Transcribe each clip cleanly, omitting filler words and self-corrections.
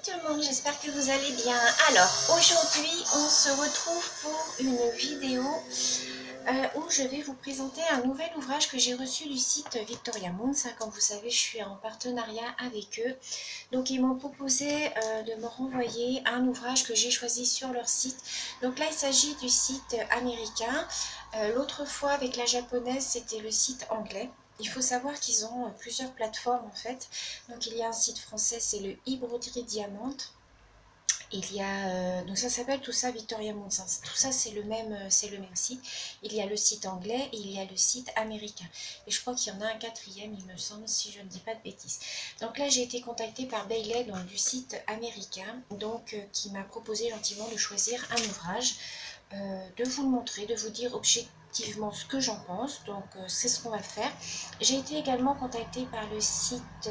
tout le monde, j'espère que vous allez bien. Alors, aujourd'hui, on se retrouve pour une vidéo où je vais vous présenter un nouvel ouvrage que j'ai reçu du site Victoria Moons. Comme vous savez, je suis en partenariat avec eux. Donc, ils m'ont proposé de me renvoyer un ouvrage que j'ai choisi sur leur site. Donc là, il s'agit du site américain. L'autre fois, avec la japonaise, c'était le site anglais. Il faut savoir qu'ils ont plusieurs plateformes en fait. Donc il y a un site français, c'est le e-broderie Diamant. Il y a, donc ça s'appelle tout ça Victoria Moons. Tout ça c'est le même site. Il y a le site anglais et il y a le site américain. Et je crois qu'il y en a un quatrième, il me semble, si je ne dis pas de bêtises. Donc là j'ai été contactée par Bailey, donc du site américain, donc qui m'a proposé gentiment de choisir un ouvrage, de vous le montrer, de vous dire objectivement ce que j'en pense. Donc c'est ce qu'on va faire. J'ai été également contactée par le site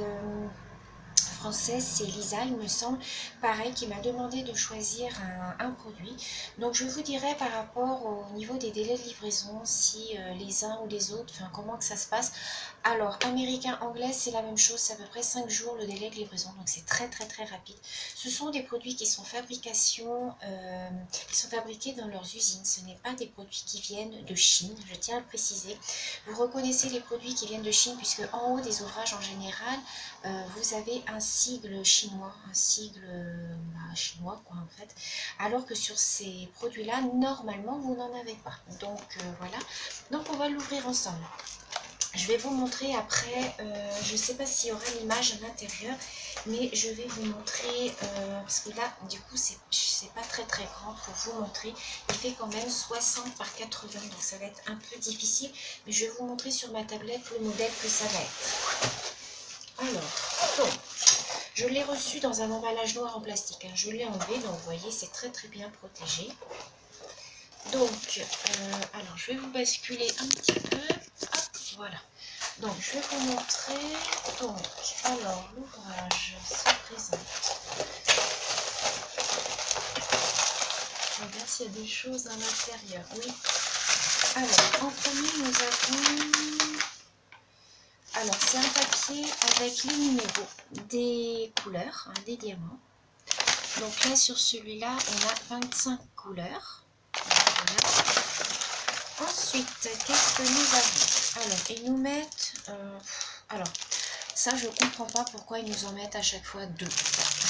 français, c'est Lisa, il me semble, pareil, qui m'a demandé de choisir un produit. Donc je vous dirai par rapport au niveau des délais de livraison, si les uns ou les autres, enfin comment que ça se passe. Alors, américain, anglais, c'est la même chose, c'est à peu près 5 jours le délai de livraison, donc c'est très rapide. Ce sont des produits qui sont fabriqués dans leurs usines, ce n'est pas des produits qui viennent de Chine, je tiens à le préciser. Vous reconnaissez les produits qui viennent de Chine, puisque en haut des ouvrages en général, vous avez un sigle chinois, chinois quoi en fait, alors que sur ces produits-là, normalement, vous n'en avez pas. Donc voilà, donc on va l'ouvrir ensemble. Je vais vous montrer après, je ne sais pas s'il y aura l'image à l'intérieur, mais je vais vous montrer, parce que là, du coup, c'est pas très grand pour vous montrer. Il fait quand même 60 par 80, donc ça va être un peu difficile, mais je vais vous montrer sur ma tablette le modèle que ça va être. Alors, donc, je l'ai reçu dans un emballage noir en plastique, hein. Je l'ai enlevé, donc vous voyez, c'est très bien protégé. Donc, alors je vais vous basculer un petit peu. Hop, voilà. Donc, je vais vous montrer. Donc, alors, l'ouvrage se présente. Je regarde s'il y a des choses à l'intérieur. Oui. Alors, en premier, nous avons... Alors, c'est un papier avec les numéros des couleurs, hein, des diamants. Donc là, sur celui-là, on a 25 couleurs. Voilà. Ensuite, qu'est-ce que nous avons? Alors, ils nous mettent... alors, ça, je ne comprends pas pourquoi ils nous en mettent à chaque fois 2.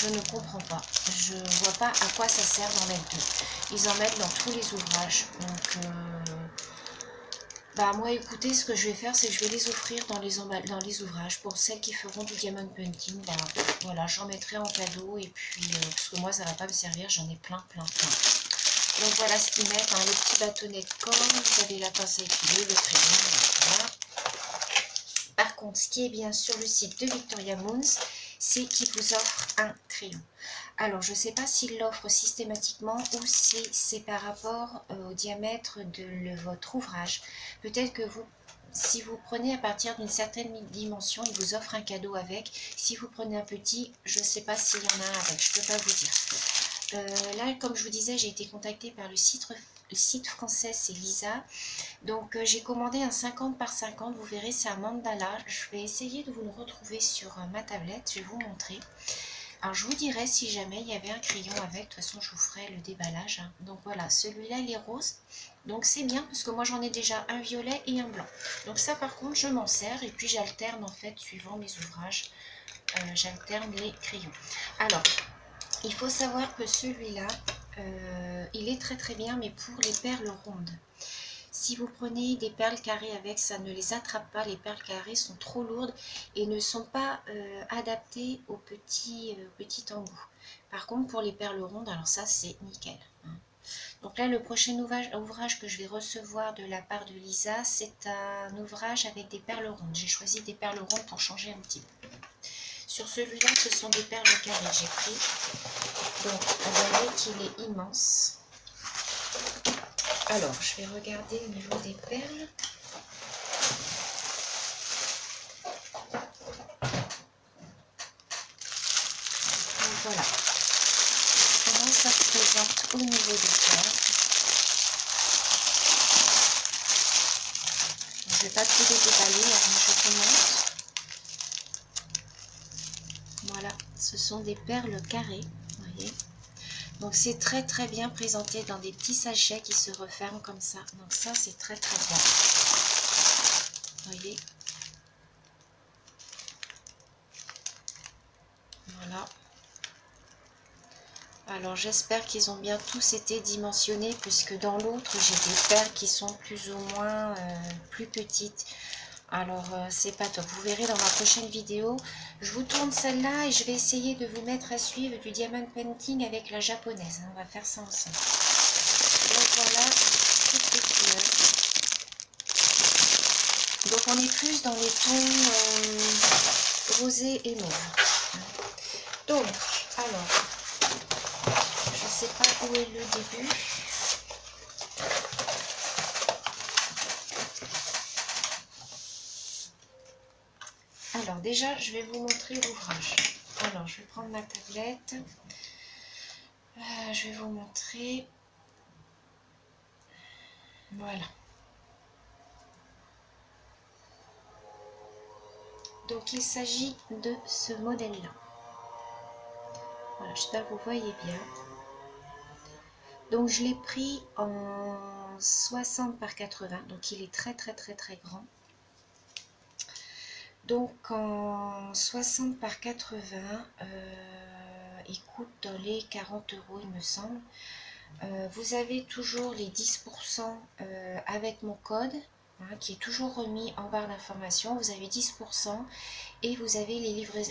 Je ne comprends pas. Je ne vois pas à quoi ça sert d'en mettre 2. Ils en mettent dans tous les ouvrages. Donc, bah moi, écoutez, ce que je vais faire, c'est que je vais les offrir dans les ouvrages. Pour celles qui feront du diamond painting, bah, voilà, j'en mettrai en cadeau. Et puis, parce que moi, ça ne va pas me servir, j'en ai plein. Donc voilà ce qu'ils mettent, hein, le petit bâtonnet de colle, vous avez la pince à épiler, le crayon, voilà. Par contre, ce qui est bien sur le site de Victoria Moons, c'est qu'il vous offre un crayon. Alors, je ne sais pas s'il l'offre systématiquement ou si c'est par rapport au diamètre de votre ouvrage. Peut-être que si vous prenez à partir d'une certaine dimension, il vous offre un cadeau avec. Si vous prenez un petit, je ne sais pas s'il y en a un avec, je ne peux pas vous dire. Là, comme je vous disais, j'ai été contactée par le site français, c'est Lisa. Donc, j'ai commandé un 50 par 50. Vous verrez, c'est un mandala. Je vais essayer de vous le retrouver sur ma tablette. Je vais vous montrer. Alors, je vous dirai si jamais il y avait un crayon avec. De toute façon, je vous ferai le déballage. Hein. Donc, voilà, celui-là, il est rose. Donc, c'est bien parce que moi, j'en ai déjà un violet et un blanc. Donc, ça, par contre, je m'en sers. Et puis, j'alterne, en fait, suivant mes ouvrages. J'alterne les crayons. Alors... il faut savoir que celui-là, il est très bien, mais pour les perles rondes. Si vous prenez des perles carrées avec, ça ne les attrape pas. Les perles carrées sont trop lourdes et ne sont pas adaptées aux petits embouts. Par contre, pour les perles rondes, alors ça, c'est nickel. Hein. Donc là, le prochain ouvrage que je vais recevoir de la part de Lisa, c'est un ouvrage avec des perles rondes. J'ai choisi des perles rondes pour changer un petit peu. Sur celui-là, ce sont des perles carrées que j'ai pris. Donc, vous voyez qu'il est immense. Alors, je vais regarder au niveau des perles. Donc, voilà. Comment ça se présente au niveau des perles. Je ne vais pas tout déballer, hein, je vous montre. Voilà Ce sont des perles carrées, vous voyez. Donc c'est très très bien présenté dans des petits sachets qui se referment comme ça. Donc ça c'est très très bien. Vous voyez. Voilà. Alors j'espère qu'ils ont bien tous été dimensionnés, puisque dans l'autre j'ai des perles qui sont plus ou moins plus petites. Alors c'est pas top. Vous verrez dans ma prochaine vidéo. Je vous tourne celle-là et je vais essayer de vous mettre à suivre du diamond painting avec la japonaise. On va faire ça ensemble. Donc voilà toutes les couleurs. Donc on est plus dans les tons rosés et mauve. Donc alors, je sais pas où est le début. Alors déjà, je vais vous montrer l'ouvrage. Alors, je vais prendre ma tablette. Je vais vous montrer. Voilà. Donc, il s'agit de ce modèle-là. Voilà, j'espère que vous voyez bien. Donc, je l'ai pris en 60 par 80. Donc, il est très, très, très, très grand. Donc, en 60 par 80, il coûte dans les 40 €, il me semble. Vous avez toujours les 10% avec mon code, hein, qui est toujours remis en barre d'information. Vous avez 10% et vous avez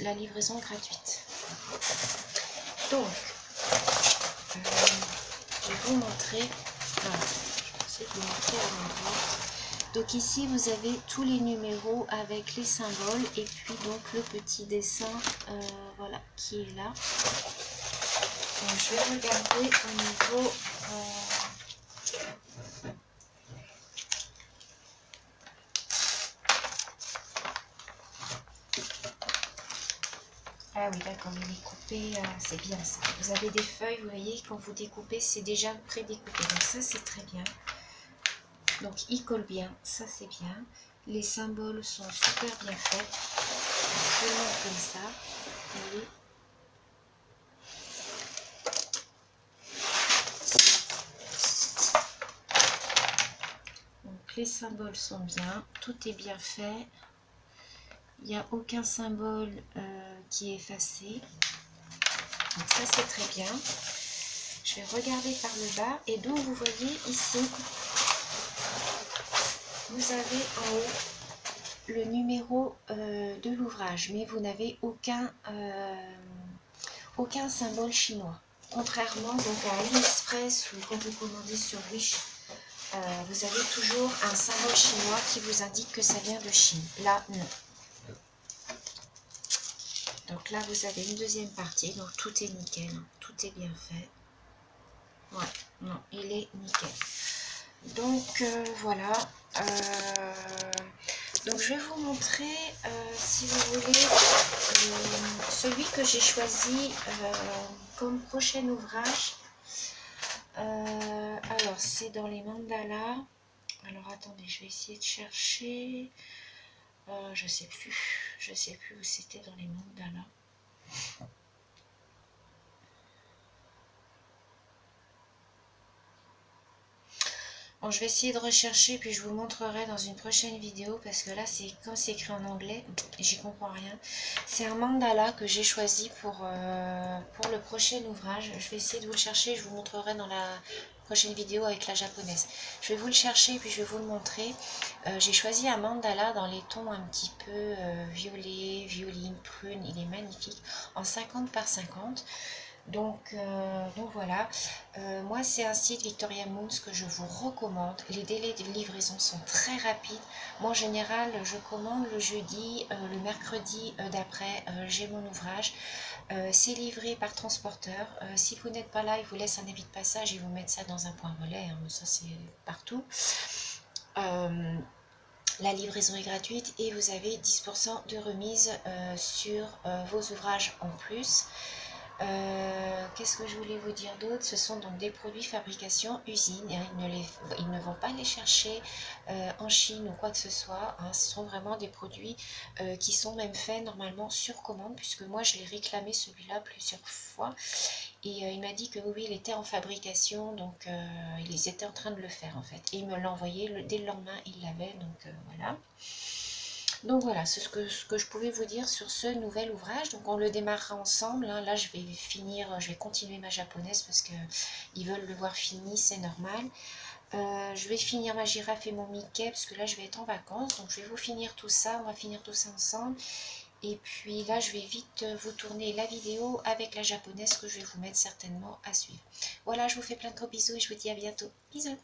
la livraison gratuite. Donc, je vais vous montrer. Voilà, je vais essayer de vous montrer à l'endroit. Donc ici, vous avez tous les numéros avec les symboles et puis donc le petit dessin, voilà, qui est là. Donc, je vais regarder au niveau... Ah oui, d'accord, il est coupé, c'est bien ça. Vous avez des feuilles, vous voyez, quand vous découpez, c'est déjà pré-découpé. Donc ça, c'est très bien. Donc il colle bien, ça c'est bien. Les symboles sont super bien faits. Je le montre comme ça. Vous voyez. Donc les symboles sont bien, tout est bien fait. Il n'y a aucun symbole qui est effacé. Donc ça c'est très bien. Je vais regarder par le bas et donc vous voyez ici, vous avez en haut le numéro de l'ouvrage, mais vous n'avez aucun symbole chinois. Contrairement donc à AliExpress ou quand vous commandez sur Wish, vous avez toujours un symbole chinois qui vous indique que ça vient de Chine. Là, non. Donc là, vous avez une deuxième partie, donc tout est nickel, tout est bien fait. Ouais, non, il est nickel. Donc voilà. Donc je vais vous montrer, si vous voulez, celui que j'ai choisi comme prochain ouvrage. Alors c'est dans les mandalas. Alors attendez, je vais essayer de chercher. Je sais plus où c'était dans les mandalas. Bon, je vais essayer de rechercher, puis je vous montrerai dans une prochaine vidéo, parce que là, c'est quand c'est écrit en anglais, j'y comprends rien. C'est un mandala que j'ai choisi pour le prochain ouvrage. Je vais essayer de vous le chercher, je vous montrerai dans la prochaine vidéo avec la japonaise. Je vais vous le chercher, puis je vais vous le montrer. J'ai choisi un mandala dans les tons un petit peu violet, violine, prune. Il est magnifique, en 50 par 50. Donc voilà, moi c'est un site Victoria Moons que je vous recommande. Les délais de livraison sont très rapides. Moi en général je commande le jeudi, le mercredi d'après j'ai mon ouvrage. C'est livré par transporteur. Si vous n'êtes pas là, ils vous laissent un avis de passage, ils vous mettent ça dans un point relais, hein, ça c'est partout. La livraison est gratuite et vous avez 10% de remise sur vos ouvrages en plus. qu'est-ce que je voulais vous dire d'autre? Ce sont donc des produits fabrication usine. Hein, ils ne vont pas les chercher en Chine ou quoi que ce soit. Hein, ce sont vraiment des produits qui sont même faits normalement sur commande, puisque moi je l'ai réclamé celui-là plusieurs fois. Et il m'a dit que oui, il était en fabrication, donc ils étaient en train de le faire en fait. Et il me l'a envoyé dès le lendemain, il l'avait, donc voilà. Donc voilà, c'est ce que je pouvais vous dire sur ce nouvel ouvrage. Donc on le démarrera ensemble. Hein. Là, je vais finir, je vais continuer ma japonaise parce que ils veulent le voir fini, c'est normal. Je vais finir ma girafe et mon Mickey parce que là, je vais être en vacances. Donc je vais vous finir tout ça, on va finir tout ça ensemble. Et puis là, je vais vite vous tourner la vidéo avec la japonaise que je vais vous mettre certainement à suivre. Voilà, je vous fais plein de gros bisous et je vous dis à bientôt. Bisous!